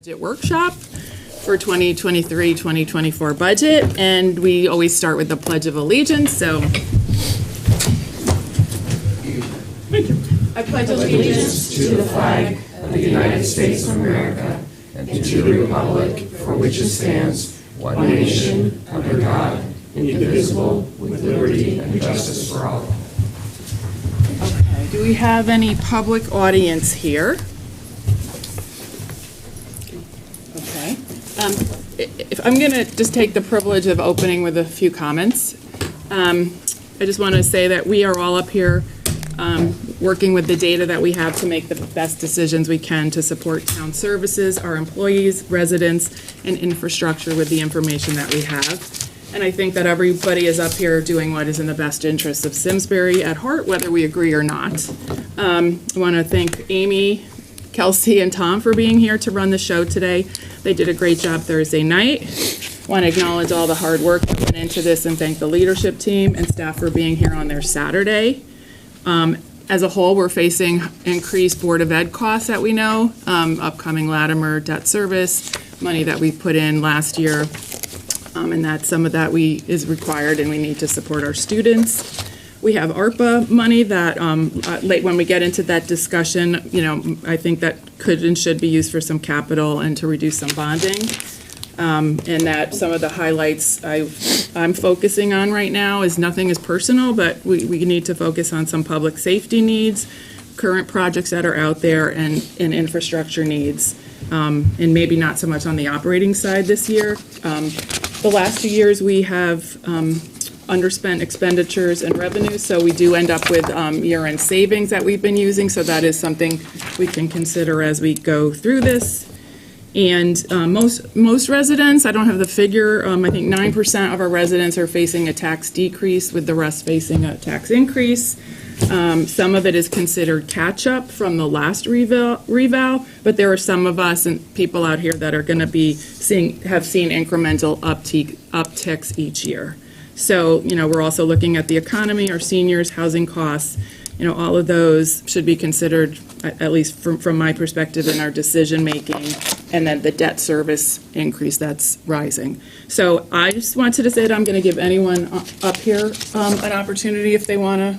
Budget workshop for 2023-2024 budget, and we always start with the Pledge of Allegiance. So, thank you. I pledge allegiance to the flag of the United States of America and to the republic for which it stands, one nation under God, indivisible, with liberty and justice for all. Okay. Do we have any public audience here? If I'm going to just take the privilege of opening with a few comments. I just want to say that we are all up here working with the data that we have to make the best decisions we can to support town services, our employees, residents, and infrastructure with the information that we have. And I think that everybody is up here doing what is in the best interest of Simsbury at heart, whether we agree or not. I want to thank Amy, Kelsey, and Tom for being here to run the show today. They did a great job Thursday night. Want to acknowledge all the hard work that went into this and thank the leadership team and staff for being here on their Saturday. As a whole, we're facing increased Board of Ed costs that we know, upcoming Latimer debt service, money that we put in last year, and that some of that is required and we need to support our students. We have ARPA money that, when we get into that discussion, I think that could and should be used for some capital and to reduce some bonding. And that some of the highlights I'm focusing on right now is nothing is personal, but we need to focus on some public safety needs, current projects that are out there, and infrastructure needs. And maybe not so much on the operating side this year. The last 2 years we have underspent expenditures and revenues, so we do end up with year-end savings that we've been using, so that is something we can consider as we go through this. And most residents, I don't have the figure, I think 9% of our residents are facing a tax decrease, with the rest facing a tax increase. Some of it is considered catch-up from the last reval, but there are some of us and people out here that are going to be have seen incremental upticks each year. So, we're also looking at the economy, our seniors, housing costs, all of those should be considered, at least from my perspective, in our decision making, and then the debt service increase that's rising. So I just wanted to say that I'm going to give anyone up here an opportunity if they want to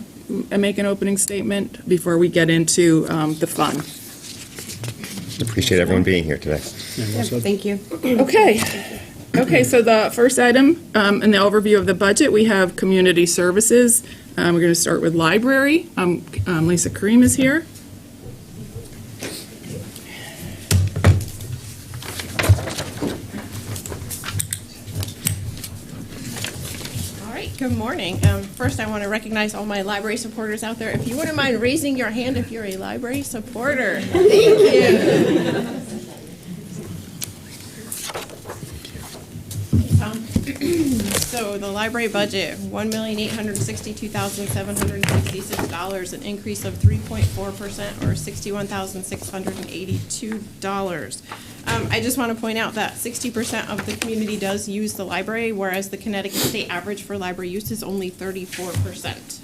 make an opening statement before we get into the fun. Appreciate everyone being here today. Thank you. Okay, so the first item in the overview of the budget, we have community services. We're going to start with library. Lisa Kareem is here. All right, good morning. First, I want to recognize all my library supporters out there. If you wouldn't mind raising your hand if you're a library supporter. Thank you. So the library budget, $1,862,766, an increase of 3.4%, or $61,682. I just want to point out that 60% of the community does use the library, whereas the Connecticut state average for library use is only 34%.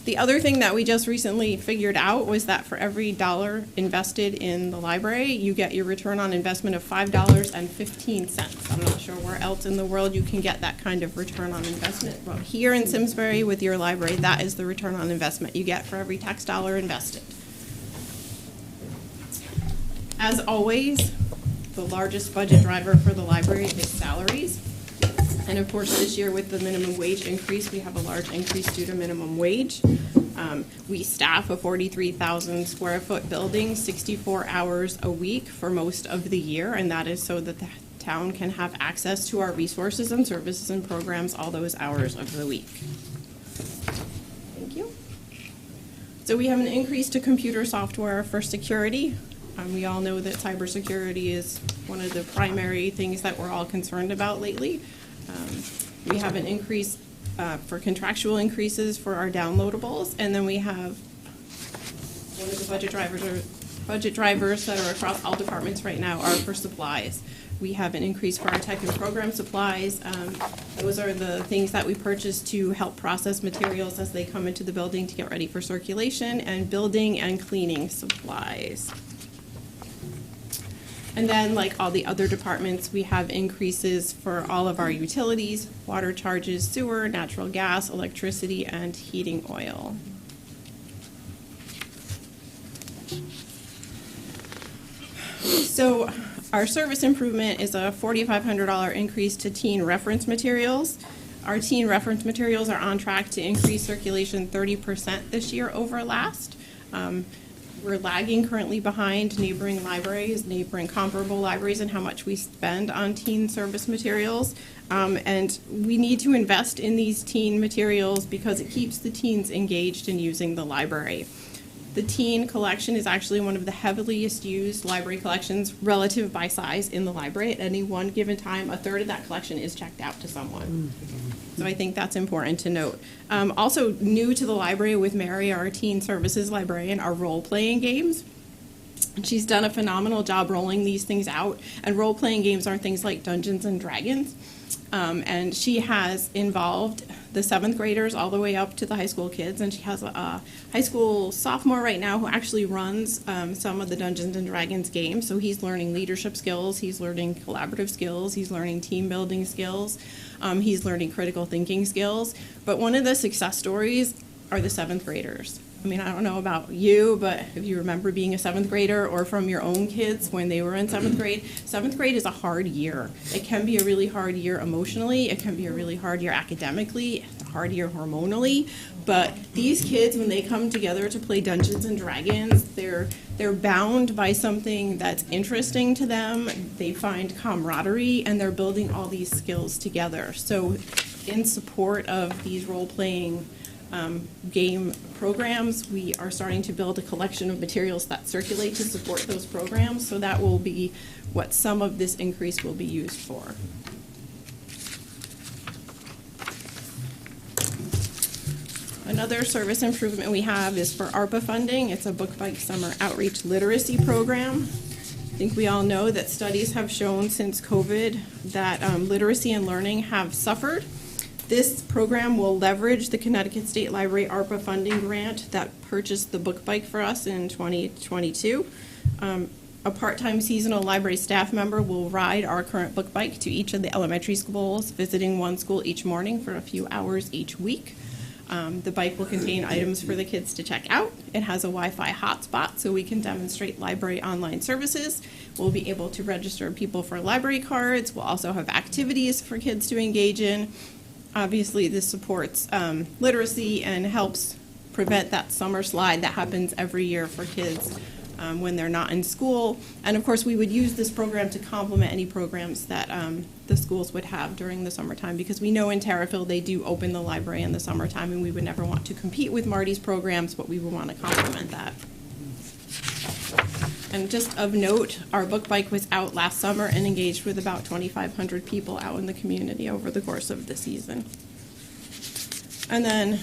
The other thing that we just recently figured out was that for every dollar invested in the library, you get your return on investment of $5.15. I'm not sure where else in the world you can get that kind of return on investment. But here in Simsbury with your library, that is the return on investment you get for every tax dollar invested. As always, the largest budget driver for the library is salaries. And of course, this year with the minimum wage increase, we have a large increase due to minimum wage. We staff a 43,000 square foot building, 64 hours a week for most of the year, and that is so that the town can have access to our resources and services and programs all those hours of the week. Thank you. So we have an increase to computer software for security. We all know that cybersecurity is one of the primary things that we're all concerned about lately. We have an increase for contractual increases for our downloadables, and then we have one of the budget drivers that are across all departments right now are for supplies. We have an increase for our tech and program supplies. Those are the things that we purchase to help process materials as they come into the building to get ready for circulation, and building and cleaning supplies. And then, like all the other departments, we have increases for all of our utilities, water charges, sewer, natural gas, electricity, and heating oil. So our service improvement is a $4,500 increase to teen reference materials. Our teen reference materials are on track to increase circulation 30% this year over last. We're lagging currently behind neighboring libraries, neighboring comparable libraries, and how much we spend on teen service materials. And we need to invest in these teen materials because it keeps the teens engaged in using the library. The teen collection is actually one of the heaviest used library collections relative by size in the library. At any one given time, a third of that collection is checked out to someone. So I think that's important to note. Also new to the library with Mary, our teen services librarian, are role-playing games. And she's done a phenomenal job rolling these things out. And role-playing games are things like Dungeons and Dragons. And she has involved the 7th graders all the way up to the high school kids. And she has a high school sophomore right now who actually runs some of the Dungeons and Dragons games. So he's learning leadership skills, he's learning collaborative skills, he's learning team building skills, he's learning critical thinking skills. But one of the success stories are the 7th graders. I mean, I don't know about you, but if you remember being a 7th grader or from your own kids when they were in 7th grade, 7th grade is a hard year. It can be a really hard year emotionally. It can be a really hard year academically, a hard year hormonally. But these kids, when they come together to play Dungeons and Dragons, they're bound by something that's interesting to them. They find camaraderie, and they're building all these skills together. So in support of these role-playing game programs, we are starting to build a collection of materials that circulate to support those programs, so that will be what some of this increase will be used for. Another service improvement we have is for ARPA funding. It's a Book Bike Summer Outreach Literacy Program. I think we all know that studies have shown since COVID that literacy and learning have suffered. This program will leverage the Connecticut State Library ARPA funding grant that purchased the book bike for us in 2022. A part-time seasonal library staff member will ride our current book bike to each of the elementary schools, visiting one school each morning for a few hours each week. The bike will contain items for the kids to check out. It has a Wi-Fi hotspot, so we can demonstrate library online services. We'll be able to register people for library cards. We'll also have activities for kids to engage in. Obviously, this supports literacy and helps prevent that summer slide that happens every year for kids when they're not in school. And of course, we would use this program to complement any programs that the schools would have during the summertime, because we know in Terriffill they do open the library in the summertime, and we would never want to compete with Marty's programs, but we would want to complement that. And just of note, our book bike was out last summer and engaged with about 2,500 people out in the community over the course of the season. And then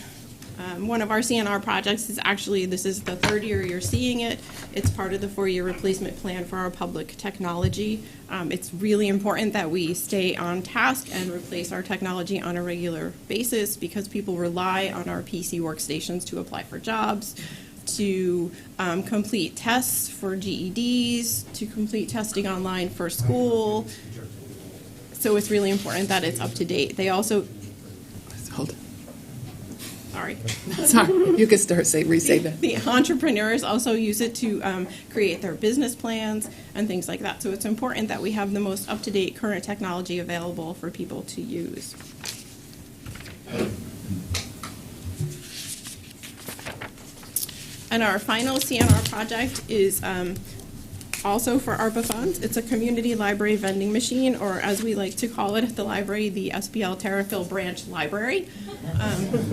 one of our CNR projects is actually, this is the 3rd year you're seeing it. It's part of the 4-year replacement plan for our public technology. It's really important that we stay on task and replace our technology on a regular basis, because people rely on our PC workstations to apply for jobs, to complete tests for GEDs, to complete testing online for school. So it's really important that it's up to date. They also... Hold on. Sorry. Sorry, you can re-say that. The entrepreneurs also use it to create their business plans and things like that. So it's important that we have the most up-to-date current technology available for people to use. And our final CNR project is also for ARPA funds. It's a community library vending machine, or as we like to call it at the library, the SBL Terriffill Branch Library.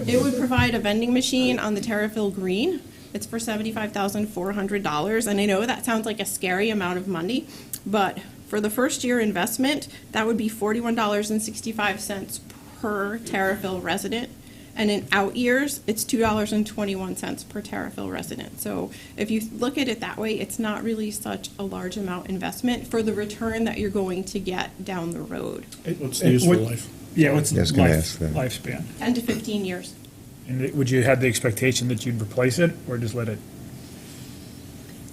It would provide a vending machine on the Terriffill Green. It's for $75,400, and I know that sounds like a scary amount of money, but for the first year investment, that would be $41.65 per Terriffill resident. And in out years, it's $2.21 per Terriffill resident. So if you look at it that way, it's not really such a large amount investment for the return that you're going to get down the road. What's the useful life? Yeah, what's the Yes, can I ask that? lifespan? 10 to 15 years. And would you have the expectation that you'd replace it, or just let it?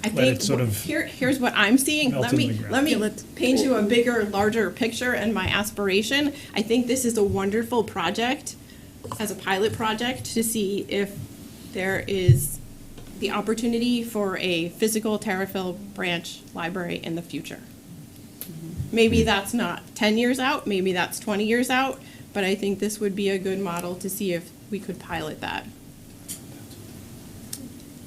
I Let think it sort of here's what I'm seeing. melt Let in me the ground. let me Yeah, let's- paint you a bigger, larger picture and my aspiration. I think this is a wonderful project as a pilot project to see if there is the opportunity for a physical Terrafil branch library in the future. Maybe that's not 10 years out, maybe that's 20 years out, but I think this would be a good model to see if we could pilot that.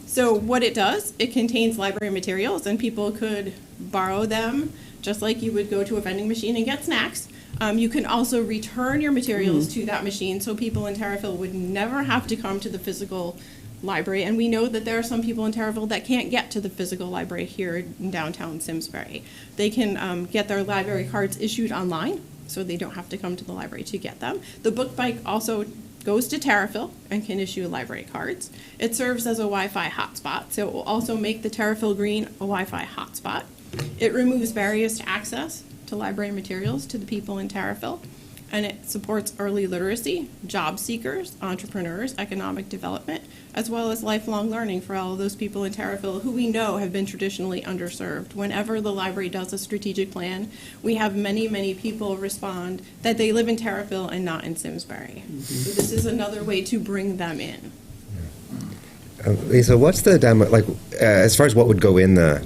So what it does, it contains library materials, and people could borrow them just like you would go to a vending machine and get snacks. You can also return your materials to that machine, so people in Terrafil would never have to come to the physical library. And we know that there are some people in Terrafil that can't get to the physical library here in downtown Simsbury. They can get their library cards issued online, so they don't have to come to the library to get them. The book bike also goes to Terrafil and can issue library cards. It serves as a Wi-Fi hotspot, so it will also make the Terrafil Green a Wi-Fi hotspot. It removes barriers to access to library materials to the people in Terrafil, and it supports early literacy, job seekers, entrepreneurs, economic development, as well as lifelong learning for all of those people in Terrafil who we know have been traditionally underserved. Whenever the library does a strategic plan, we have many, many people respond that they live in Terrafil and not in Simsbury. So this is another way to bring them in. Lisa, what's the demo, like, as far as what would go in the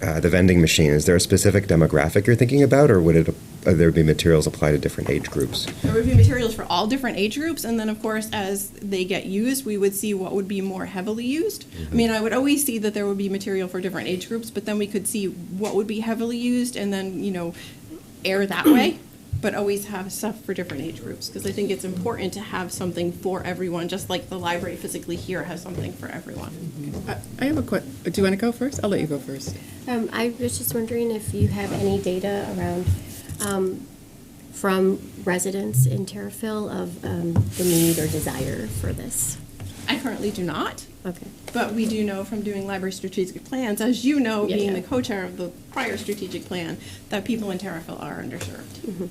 vending machine, is there a specific demographic you're thinking about, or would there be materials applied to different age groups? There would be materials for all different age groups, and then, of course, as they get used, we would see what would be more heavily used. I mean, I would always see that there would be material for different age groups, but then we could see what would be heavily used, and then, err that way, but always have stuff for different age groups, because I think it's important to have something for everyone, just like the library physically here has something for everyone. I have a question. Do you want to go first? I'll let you go first. I was just wondering if you have any data around, from residents in Terrafil of the need or desire for this. I currently do not. Okay. But we do know from doing library strategic plans, as you know, Yeah, being yeah. the co-chair of the prior strategic plan, that people in Terrafil are underserved.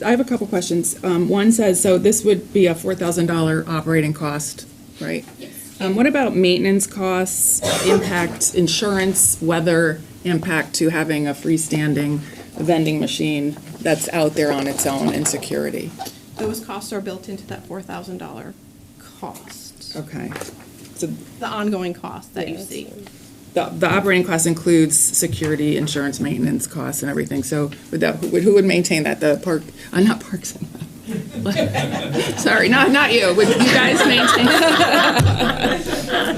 I have a couple questions. One says, so this would be a $4,000 operating cost, right? Yes. What about maintenance costs, impact, insurance, weather impact to having a freestanding vending machine that's out there on its own, and security? Those costs are built into that $4,000 cost, Okay. So the ongoing cost that you Yes. see. the operating cost includes security, insurance, maintenance costs, and everything. So who would maintain that? The park, not Parks and sorry, not you. Would you guys maintain?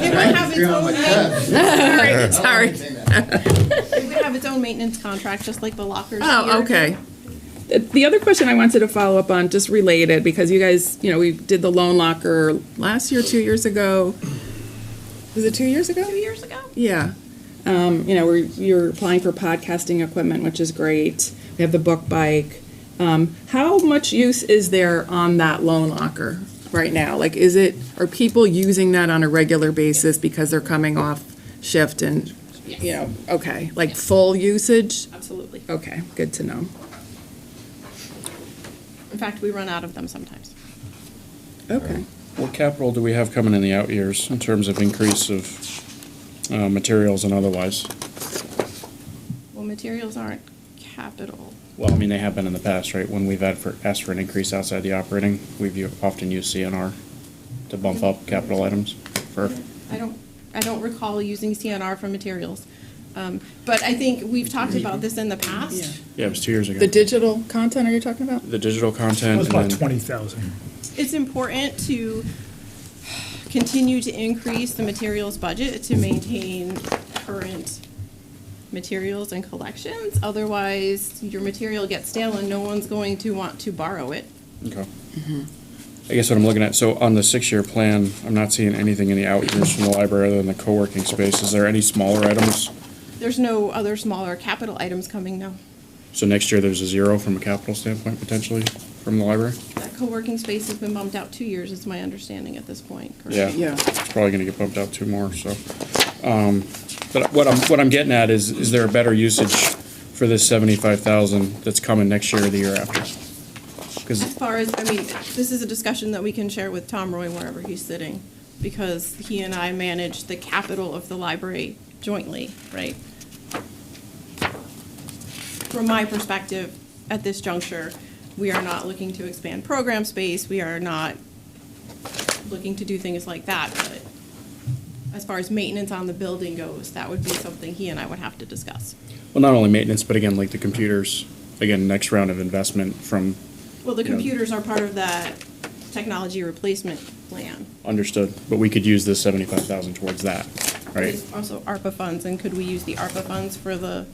It would have its own maintenance. Sorry. It would have its own maintenance contract, just like the lockers here. Oh, okay. The other question I wanted to follow up on, just related, because you guys, we did the loan locker last year, 2 years ago. Was it 2 years ago? 2 years ago? Yeah. You're applying for podcasting equipment, which is great. We have the book bike. How much use is there on that loan locker right now? Like, are people using that on a regular basis because they're coming off shift and, okay, like full usage? Absolutely. Okay, good to know. In fact, we run out of them sometimes. Okay. What capital do we have coming in the out years in terms of increase of materials and otherwise? Well, materials aren't capital. Well, I mean, they have been in the past, right? When we've asked for an increase outside the operating, we've often used CNR to bump up capital items for. I don't recall using CNR for materials. But I think we've talked about this in the past. Yeah, it was 2 years ago. The digital content are you talking about? The digital It content was and about then 20,000. It's important to continue to increase the materials budget to maintain current materials and collections. Otherwise, your material gets stale and no one's going to want to borrow it. Okay. I guess what I'm looking at, so on the 6-year plan, I'm not seeing anything in the out years from the library other than the co-working space. Is there any smaller items? There's no other smaller capital items coming, no. So next year, there's a zero from a capital standpoint, potentially, from the library? That co-working space has been bumped out 2 years, is my understanding at this point, correct? Yeah. Yeah. It's probably gonna get bumped out 2 more, so. But what I'm getting at is there a better usage for this 75,000 that's coming next year or the year after? As far as, this is a discussion that we can share with Tom Roy wherever he's sitting, because he and I manage the capital of the library jointly, right? From my perspective, at this juncture, we are not looking to expand program space, we are not looking to do things like that, but as far as maintenance on the building goes, that would be something he and I would have to discuss. Well, not only maintenance, but again, like the computers, again, next round of investment from, Well, the You know- computers are part of that technology replacement plan. understood, but we could use this 75,000 towards that, right? There's also ARPA funds, and could we use the ARPA funds for the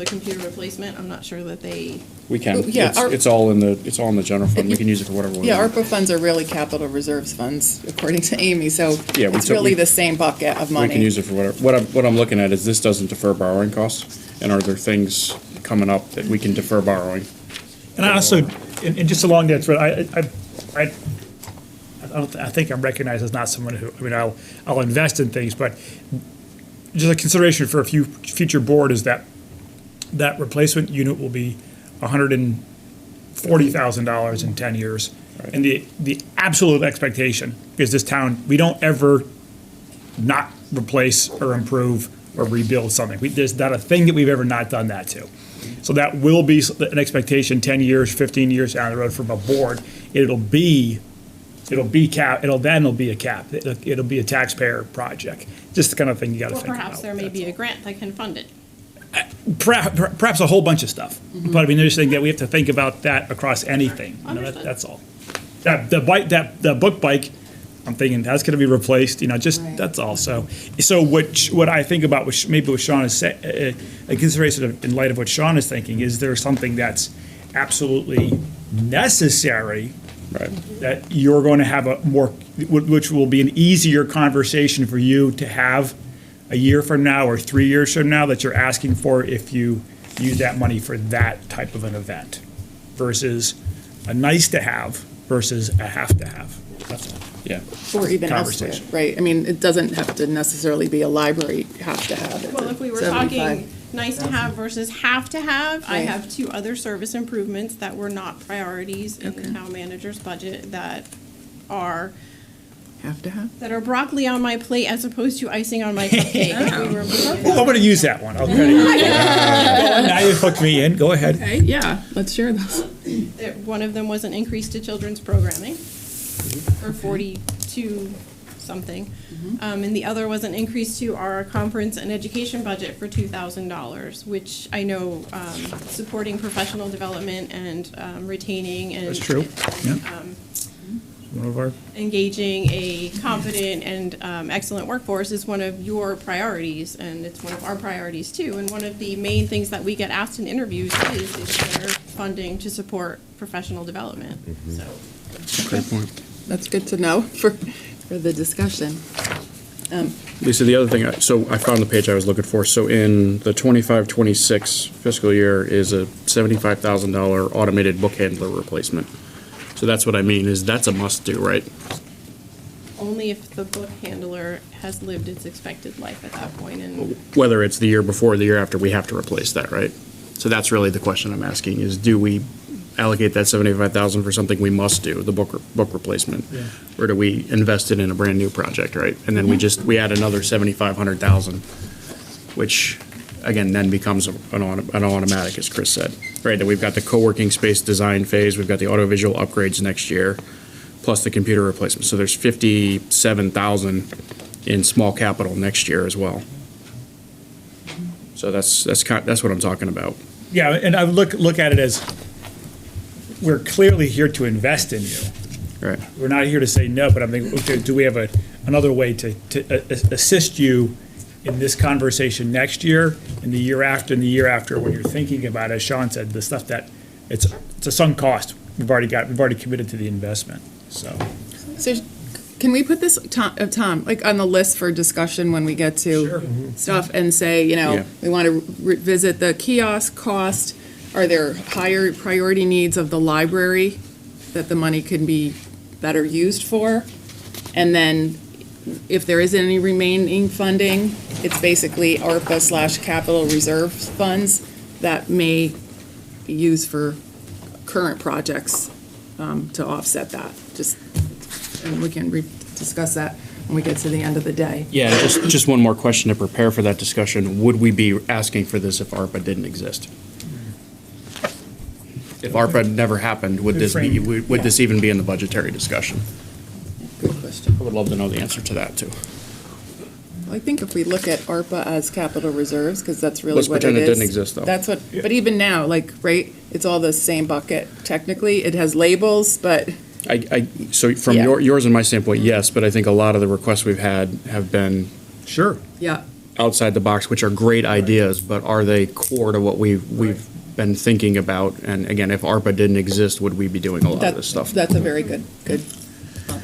computer replacement? I'm not sure that they, We can. Yeah, It's all in the general fund. We can use it for whatever we Yeah, want. ARPA funds are really capital reserves funds, according to Amy, so Yeah, we it's took- really we- the same bucket of We money. can use it for whatever. What I'm looking at is this doesn't defer borrowing costs, and are there things coming up that we can defer borrowing? And I also, and just along that thread, I think I'm recognized as not someone who, I mean, I'll invest in things, but just a consideration for a future board is that replacement unit will be $140,000 in 10 years. Right. And the absolute expectation is this town, we don't ever not replace or improve or rebuild something. There's not a thing that we've ever not done that to. So that will be an expectation 10 years, 15 years down the road from a board. It'll be cap, it'll be a cap. It'll be a taxpayer project. Just the kind of thing you gotta well, think about. perhaps there may that's be all. a grant that can fund it. Perhaps a whole bunch of stuff. But I mean, there's things that we have to think about that across anything. You know, Understood. that's all. The book bike, I'm thinking that's gonna be replaced, just, Right. that's all. So what I think about, maybe what Sean is saying, a consideration in light of what Sean is thinking, is there something that's absolutely necessary Right. that you're going to have which will be an easier conversation for you to have a year from now or 3 years from now that you're asking for if you use that money for that type of an event versus a nice to have versus a have to have. That's all. Yeah. Or even elsewhere, Conversation. right? I mean, it doesn't have to necessarily be a library have to have it. Well, if we were 75. talking nice to have versus have to have, I Right. have 2 other service improvements that were not priorities in the Okay. town manager's budget that are broccoli on my plate as opposed to icing on my cupcake. We were moving Oh, I'm going to use that one. Okay. Now you hooked me in. Go ahead. Okay, yeah, let's share those. One of them was an increase to children's programming for 42 something. And the other was an increase to our conference and education budget for $2,000, which I know supporting professional development and retaining and That's true. Yeah. One of our, engaging a competent and excellent workforce is one of your priorities, and it's one of our priorities too. And one of the main things that we get asked in interviews is there funding to support professional development? So, Great point. That's good to know for the discussion. Lisa, the other thing, so I found the page I was looking for. So in the 25-26 fiscal year is a $75,000 automated book handler replacement. So that's what I mean, is that's a must-do, right? only if the book handler has lived its expected life at that point, and Whether it's the year before or the year after, we have to replace that, right? So that's really the question I'm asking, is do we allocate that 75,000 for something we must do, the book replacement? Yeah. Or do we invest it in a brand-new project, right? And then we add another 7,500,000, which, again, then becomes an automatic, as Chris said, right? That we've got the co-working space design phase, we've got the audiovisual upgrades next year, plus the computer replacement. So there's 57,000 in small capital next year as well. So that's what I'm talking about. Yeah, and I would look at it as, we're clearly here to invest in you. Right. We're not here to say no, but I'm thinking, okay, do we have another way to assist you in this conversation next year, and the year after, and the year after, when you're thinking about, as Sean said, the stuff that, it's a sunk cost. We've already committed to the investment, so. So can we put this, Tom, like on the list for discussion when we get Sure. to stuff and say, Yeah. we want to revisit the kiosk cost? Are there higher priority needs of the library that the money can be better used for? And then if there is any remaining funding, it's basically ARPA/capital reserve funds that may be used for current projects to offset that. And we can discuss that. when we get to the end of the day. Yeah, just one more question to prepare for that discussion. Would we be asking for this if ARPA didn't exist? If ARPA never happened, would this be, would this even be in the budgetary discussion? Good question. I would love to know the answer to that, too. Well, I think if we look at ARPA as capital reserves, because that's really Let's what it is. pretend it didn't exist, though. That's what, but even now, like, right, it's all the same bucket. Technically, it has labels, but So from Yeah. yours and my standpoint, yes, but I think a lot of the requests we've had have been Sure. yeah. outside the box, which are great ideas, but are they core to what we've been thinking about? And again, if ARPA didn't exist, would we be doing a lot of this stuff? That's a very good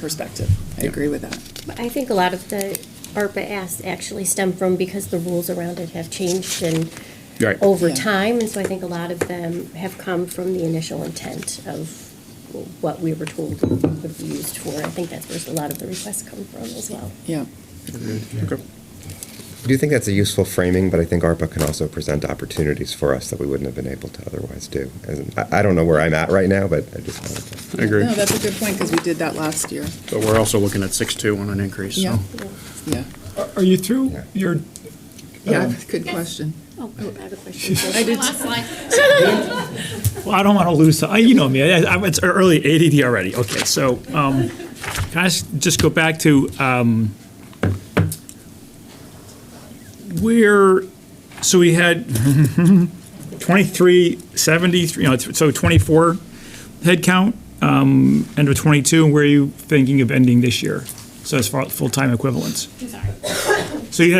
perspective. I agree with that. But I think a lot of the ARPA asks actually stem from because the rules around it have changed and Right. over Yeah. time, and so I think a lot of them have come from the initial intent of what we were told would be used for. I think that's where a lot of the requests come from as well. Yeah. Okay. I do think that's a useful framing, but I think ARPA can also present opportunities for us that we wouldn't have been able to otherwise do. And I don't know where I'm at right now, but I just wanted to. I agree. No, that's a good point, because we did that last year. But we're also looking at 6.2 on an increase, Yeah. so. Yeah. Are you through your, Yeah, good question. Oh, I have a question. I did. Last slide. well, I don't want to lose, you know me, it's early ADD already. Okay, so can I just go back to so we had 2373, so 24 head count, end of 22, and where are you thinking of ending this year? So as far as full-time equivalents. Sorry. So you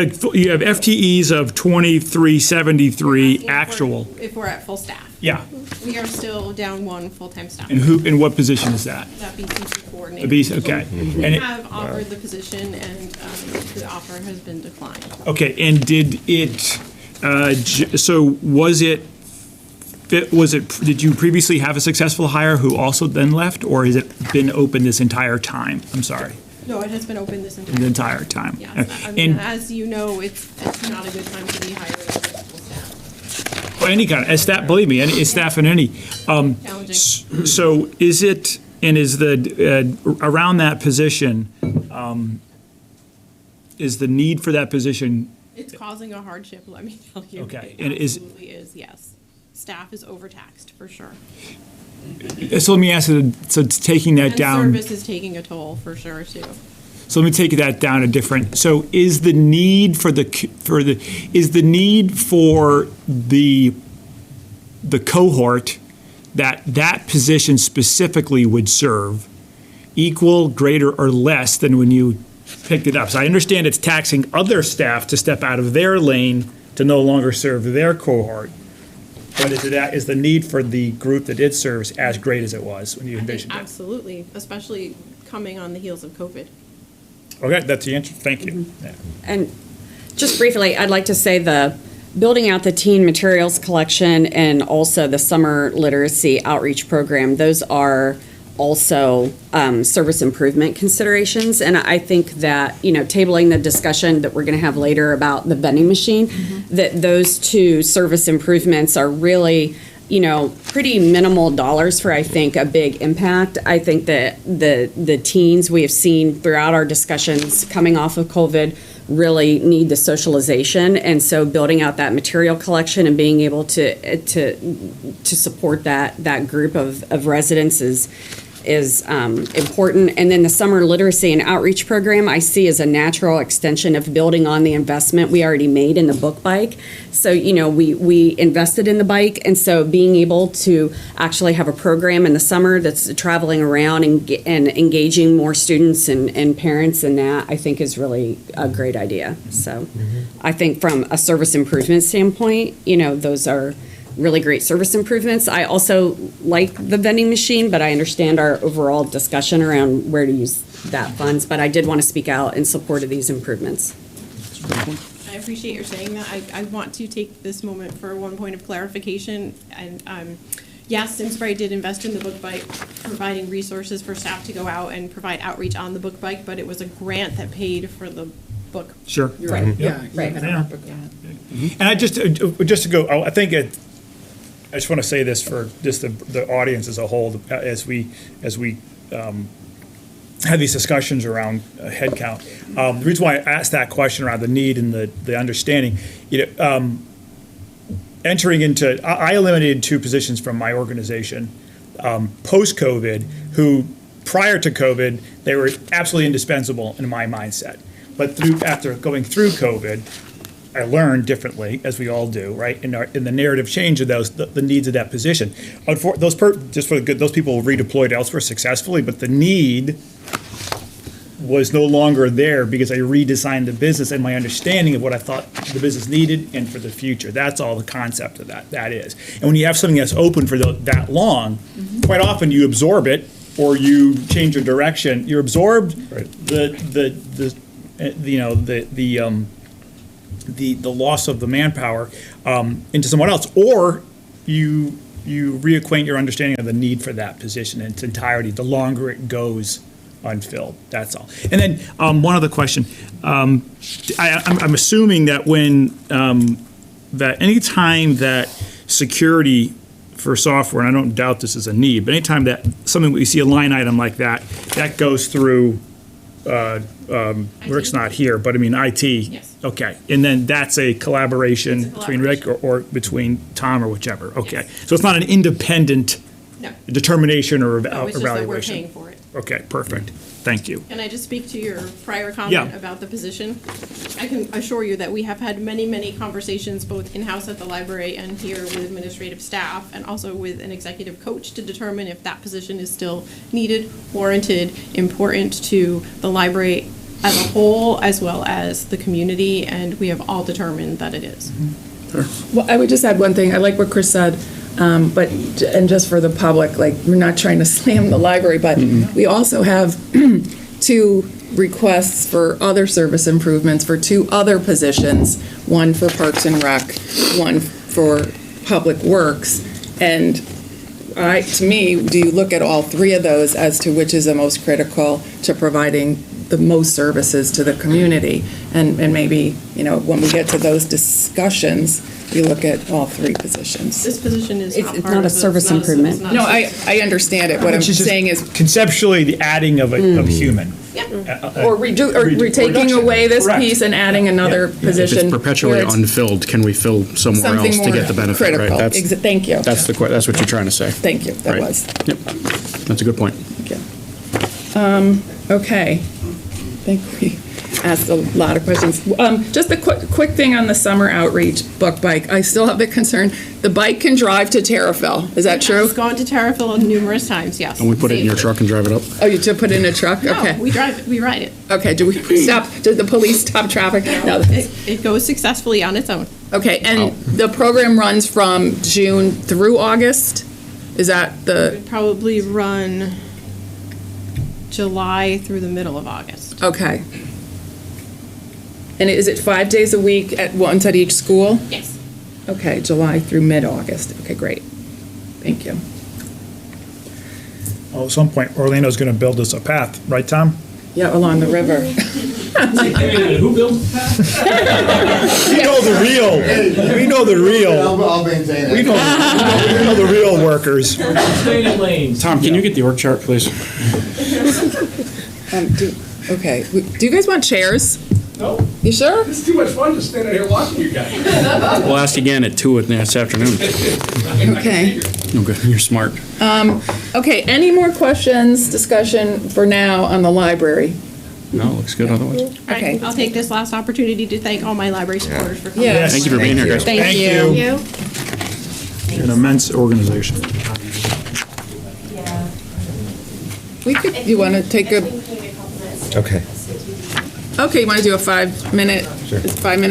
have FTEs of 2373 actual. If we're at full staff. Yeah. We are still down one full-time staff. And who, in what position is that? That BCC coordinator. Okay. We And have offered the position, and the offer has been declined. okay, and did it, so did you previously have a successful hire who also then left, or has it been open this entire time? I'm sorry, No, it has been open this the entire. entire time. Yes, I mean, And as you know, it's not a good time to be hiring full staff. well, any kind of staff, believe me, any staff in any. Challenging. So is it, and is the, around that position, is the need for that position, It's causing a hardship, let me tell you. Okay, It and absolutely is, yes. Staff is overtaxed, for sure. so let me ask you, so it's taking that And down. service is taking a toll, for sure, too. So let me take that down a different, so is the need for the cohort that position specifically would serve equal, greater, or less than when you picked it up? So I understand it's taxing other staff to step out of their lane to no longer serve their cohort. But is the need for the group that it serves as great as it was when you envisioned it? Absolutely, especially coming on the heels of COVID. Okay, that's the answer, thank you. Yeah. And just briefly, I'd like to say the building out the teen materials collection and also the summer literacy outreach program, those are also service improvement considerations. And I think that, tabling the discussion that we're going to have later about the vending machine, that those two service improvements are really, pretty minimal dollars for, I think, a big impact. I think that the teens we have seen throughout our discussions coming off of COVID really need the socialization. And so building out that material collection and being able to support that group of residents is important. And then the summer literacy and outreach program I see as a natural extension of building on the investment we already made in the book bike. So, we invested in the bike, and so being able to actually have a program in the summer that's traveling around and engaging more students and parents in that, I think is really a great idea. So I think from a service improvement standpoint, those are really great service improvements. I also like the vending machine, but I understand our overall discussion around where to use that funds. But I did want to speak out in support of these improvements. I appreciate your saying that. I want to take this moment for one point of clarification. And yes, Simsbury did invest in the book bike, providing resources for staff to go out and provide outreach on the book bike, but it was a grant that paid for the book. Sure. You're right. Yeah. Right. Yeah. And I just to go, I think I just want to say this for just the audience as a whole, as we have these discussions around headcount. The reason why I asked that question around the need and the understanding, entering into, I eliminated 2 positions from my organization post-COVID, who prior to COVID, they were absolutely indispensable in my mindset. But after going through COVID, I learned differently, as we all do, right? In the narrative change of the needs of that position. Those people were redeployed elsewhere successfully, but the need was no longer there because I redesigned the business and my understanding of what I thought the business needed and for the future. That's all the concept of that is. And when you have something that's open for that long, quite often you absorb it or you change your direction. You're absorbed the loss of the manpower into someone else, or you reacquaint your understanding of the need for that position in its entirety. The longer it goes unfilled, that's all. And then one other question: I'm assuming that that any time that security for software, and I don't doubt this is a need, but anytime that something we see a line item like that goes through. Rick's not here, but I mean IT. Yes. Okay, and then that's a collaboration between Rick or between Tom or whichever. Okay, Yes. so it's not an independent No. determination or No, it's just that we're evaluation. paying for it. Okay, perfect. Thank you. Can I just speak to your prior comment Yeah. about the position? I can assure you that we have had many, many conversations, both in-house at the library and here with administrative staff, and also with an executive coach to determine if that position is still needed, warranted, important to the library as a whole, as well as the community, and we have all determined that it is. Well, I would just add one thing. I like what Chris said, but, and just for the public, like, we're not trying to slam the library, but we also have 2 requests for other service improvements for 2 other positions, one for Parks and Rec, one for Public Works. And to me, do you look at all 3 of those as to which is the most critical to providing the most services to the community? And maybe, when we get to those discussions, you look at all 3 positions. This position is It's not not part a of the- service it's not a- improvement. it's not No, a- I understand it. What I'm Which is just saying is, conceptually the adding of human. Yeah. or we're taking Reduction. away this Correct. piece and adding another If position. it's perpetually where it's unfilled, can we fill somewhere something else to more get the benefit? critical. Right? Thank you. That's what you're trying to say. Thank you, that Right. was. Yep, that's a good point. Thank you. Okay. I think we asked a lot of questions. Just a quick thing on the summer outreach book bike. I still have the concern, the bike can drive to Terrafil. Is that true? It's gone to Terrafil numerous times, yes. And we put it in your truck and drive it up? Oh, you just put it in a truck? Okay. No, we drive it, we ride it. Okay, did the police stop traffic? No. It goes successfully on its own. Okay, and the program runs from June through August? Is that the, Would probably run July through the middle of August. okay. And is it 5 days a week at once at each school? Yes. Okay, July through mid-August. Okay, great. Thank you. Well, at some point, Orlando's going to build us a path, right, Tom? Yeah, along the river. Who built the path? We know the real. We know the real. I'll maintain it. We know the real workers. Staying in lanes. Tom, can you get the org chart, please? Okay, do you guys want chairs? No, You sure? it's too much fun just standing here watching you guys. We'll ask again at 2 this afternoon. Okay. Oh, good, you're smart. Okay, any more questions, discussion for now on the library? No, looks good otherwise. Okay. I'll take this last opportunity to thank all my library supporters for coming. Yes. Thank you for being here, guys. Thank you. You're an immense organization. We could, you want to take a, Okay. okay, you want to do a 5-minute, 5 minutes